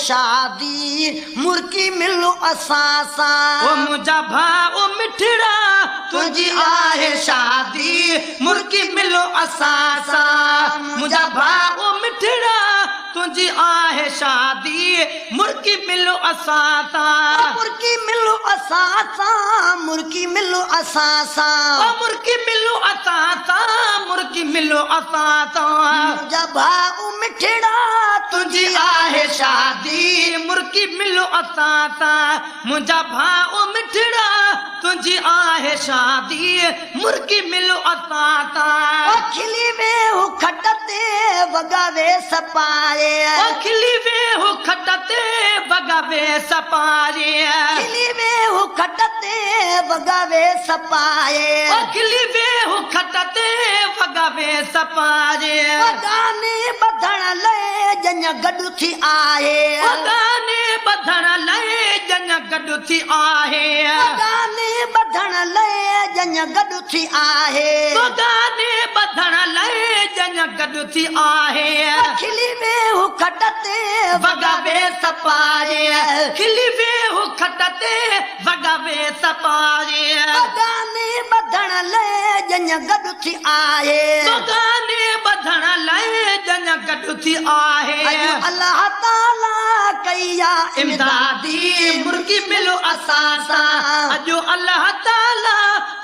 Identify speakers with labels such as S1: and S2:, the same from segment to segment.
S1: शादी मुर्की मिलो असां सां
S2: ओ मुंहिंजा भाउ मिठड़ा तुंहिंजी आहे शादी मुर्की मिलो असां सां मुंहिंजा भाउ मिठड़ा तुंहिंजी आहे शादी मुर्की मिलो असां सां
S1: मुर्की मिलो असां सां मुर्की मिलो असां सां
S2: ओ मुर्की मिलो असां सां मुर्की मिलो असां सां
S1: मुंहिंजा भाउ मिठड़ा
S2: तुंहिंजी आहे शादी मुर्की मिलो असां सां मुंहिंजा भाउ मिठड़ा तुंहिंजी आहे शादी मुर्की मिलो असां सां
S1: खिली वे हो खट ते वगावे सपारे
S2: खिली वे हो खट ते वगावे सपारे
S1: खिली वे हो खट ते वगावे सपारे
S2: खिली वे हो खट ते वगावे सपारे
S1: गाने बधण ले जन गॾु थी आहे
S2: गाने बधण ले जन गॾु थी आहे
S1: गाने बधण ले जन गॾु थी आहे
S2: गाने बधण ले जन गॾु थी आहे
S1: खिली वे हो खट ते
S2: वगावे सपारे खिली वे हो खट ते वगावे सपारे
S1: गाने बधण ले जन गॾु थी आहे
S2: गाने बधण ले जन गॾु थी आहे
S1: अल्लाह ताला कया
S2: इमदादी मुर्की मिलो असां सां अॼु अल्लाह ताला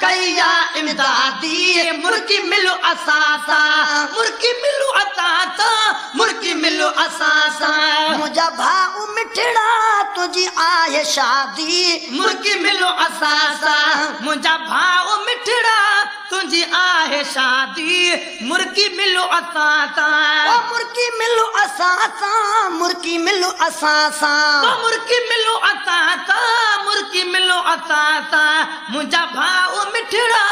S2: कया इमदादी मुर्की मिलो असां सां मुर्की मिलो असां सां मुर्की मिलो असां सां
S1: मुंहिंजा भाउ मिठड़ा तुंहिंजी आहे शादी
S2: मुर्की मिलो असां सां मुंहिंजा भाउ मिठड़ा तुंहिंजी आहे शादी मुर्की मिलो असां सां
S1: मुर्की मिलो असां सां मुर्की मिलो असां सां
S2: मुर्की मिलो असां सां मुर्की मिलो असां सां मुंहिंजा भाउ मिठड़ा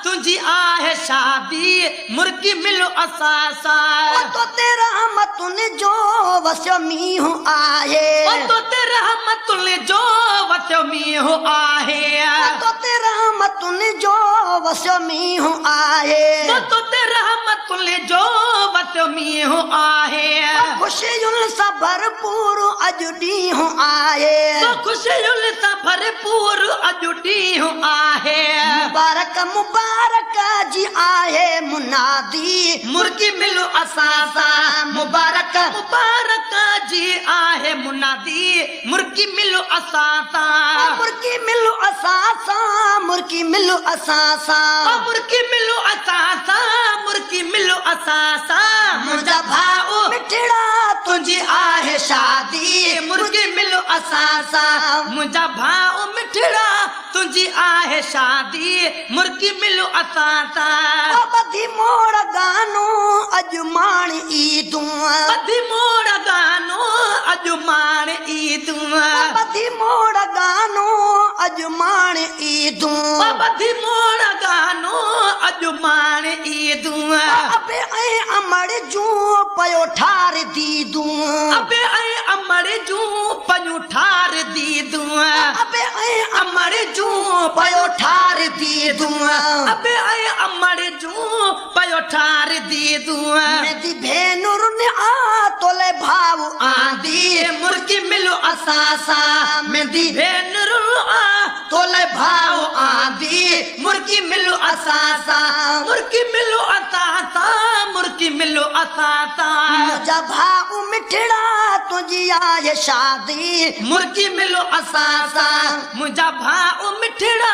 S2: तुंहिंजी आहे शादी मुर्की मिलो असां सां
S1: तो तेरा रहमतुनि जो वसियो मींहुं आहे
S2: तो तेरा रहमतुनि जो वसियो मींहुं आहे
S1: तो तेरा रहमतुनि जो वसियो मींहुं आहे
S2: तो तेरा रहमतुनि जो वसियो मींहुं आहे
S1: ख़ुशियुनि सां भरपूर अॼु ॾींहुं आहे
S2: ख़ुशियुनि सां भरपूर अॼु ॾींहुं आहे
S1: मुबारक मुबारक जी आहे मुनादी
S2: मुर्की मिलो असां सां मुबारक मुबारक जी आहे मुनादी मुर्की मिलो असां सां
S1: मुर्की मिलो असां सां मुर्की मिलो असां सां
S2: मुर्की मिलो असां सां मुर्की मिलो असां सां मुंहिंजा भाउ
S1: मिठड़ा
S2: तुंहिंजी आहे शादी मुर्की मिलो असां सां मुंहिंजा भाउ मिठड़ा तुंहिंजी आहे शादी मुर्की मिलो असां सां
S1: ॿधी मोड़ गानो अॼु माण ईदूं
S2: ॿधी मोड़ गानो अॼु माण ईदूं
S1: ॿधी मोड़ गानो अॼु माण ईदूं
S2: ॿधी मोड़ गानो अॼु माण ईदूं
S1: अबे ऐं अमड़ जूं पयो ठार दीदूं
S2: अबे ऐं अमड़ जूं पयूं ठार दीदूं
S1: अबे ऐं
S2: अमड़ जूं
S1: पयो ठार दीदूं
S2: अबे ऐं अमड़ जूं पयो ठार दीदूं
S1: मेरी भेनुरुनि आ तोले भाउ
S2: आंदी मुर्की मिलो असां सां मेरी भेनरुनि आ तोले भाउ आंदी मुर्की मिलो असां सां मुर्की मिलो असां सां मुर्की मिलो असां सां
S1: मुंहिंजा भाउ मिठड़ा तुंहिंजी आहे शादी
S2: मुर्की मिलो असां सां मुंहिंजा भाउ मिठड़ा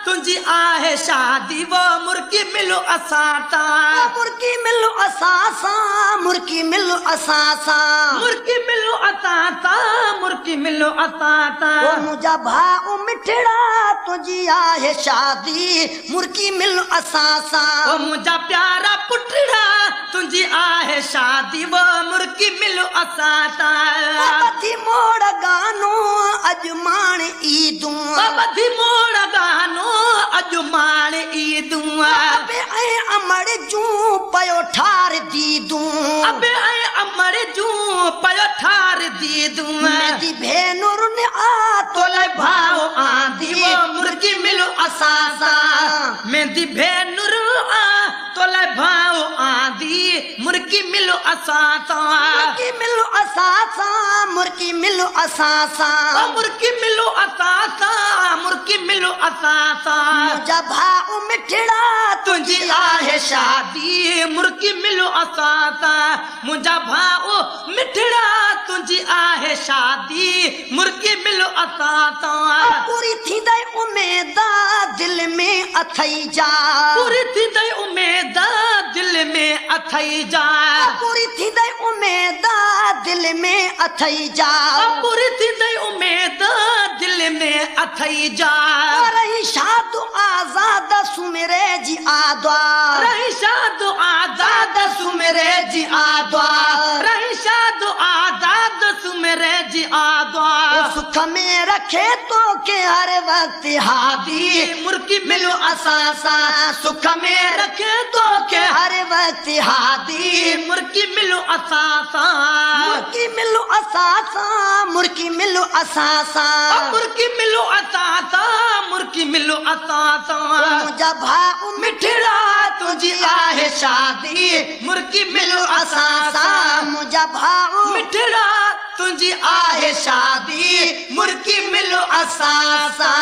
S2: तुंहिंजी आहे शादी वो मुर्की मिलो असां सां
S1: मुर्की मिलो असां सां मुर्की मिलो असां सां
S2: मुर्की मिलो असां सां मुर्की मिलो असां सां
S1: मुंहिंजा भाउ मिठड़ा तुंहिंजी आहे शादी मुर्की मिलो असां सां
S2: मुंहिंजा प्यारा पुटड़ा तुंहिंजी आहे शादी वो मुर्की मिलो असां सां
S1: ॿधी मोड़ गानो अॼु माण ईदूं
S2: ॿधी मोड़ गानो अॼु माण ईदूं
S1: अबे ऐं अमड़ जूं पयो ठार दीदूं
S2: अबे ऐं अमड़ जूं पयो ठार दीदूं
S1: मेरी भेनुरुनि आ
S2: तोले भाउ आंदी वो मेंदी भेनुर तोले भाव आंदी मुर्की मिलो असासा
S1: मुर्की मिलो असासा मुर्की मिलो असासा
S2: मुर्की मिलो असासा मुर्की मिलो असासा
S1: मुझा भाऊ मिठड़ा
S2: तुझी आहे शादी मुर्की मिलो असासा मुझा भाऊ मिठड़ा तुझी आहे शादी मुर्की मिलो असासा
S1: पूरी थी दे उम्मीदा दिल में अथई जा
S2: पूरी थी दई उम्मीदा दिल में अथई जा
S1: पूरी थी दे उम्मीदा दिल में अथई जा
S2: पूरी थी दई उम्मीदा दिल में अथई जा
S1: रही शाद आजाद सुमेरे जी आद्वा
S2: रही शाद आजाद सुमेरे जी आद्वा रही शाद आजाद सुमेरे जी आद्वा
S1: सुख में रखे तो के हर वक्त हादी
S2: मुर्की
S1: मिलो असासा सुख में रखे तो के हर वक्त हादी
S2: मुर्की मिलो असासा
S1: मुर्की मिलो असासा मुर्की मिलो असासा
S2: मुर्की मिलो असासा मुर्की मिलो असासा
S1: मुझा भाऊ
S2: मिठड़ा तुझी आहे शादी मुर्की मिलो असासा
S1: मुझा भाऊ
S2: मिठड़ा तुझी आहे शादी मुर्की मिलो असासा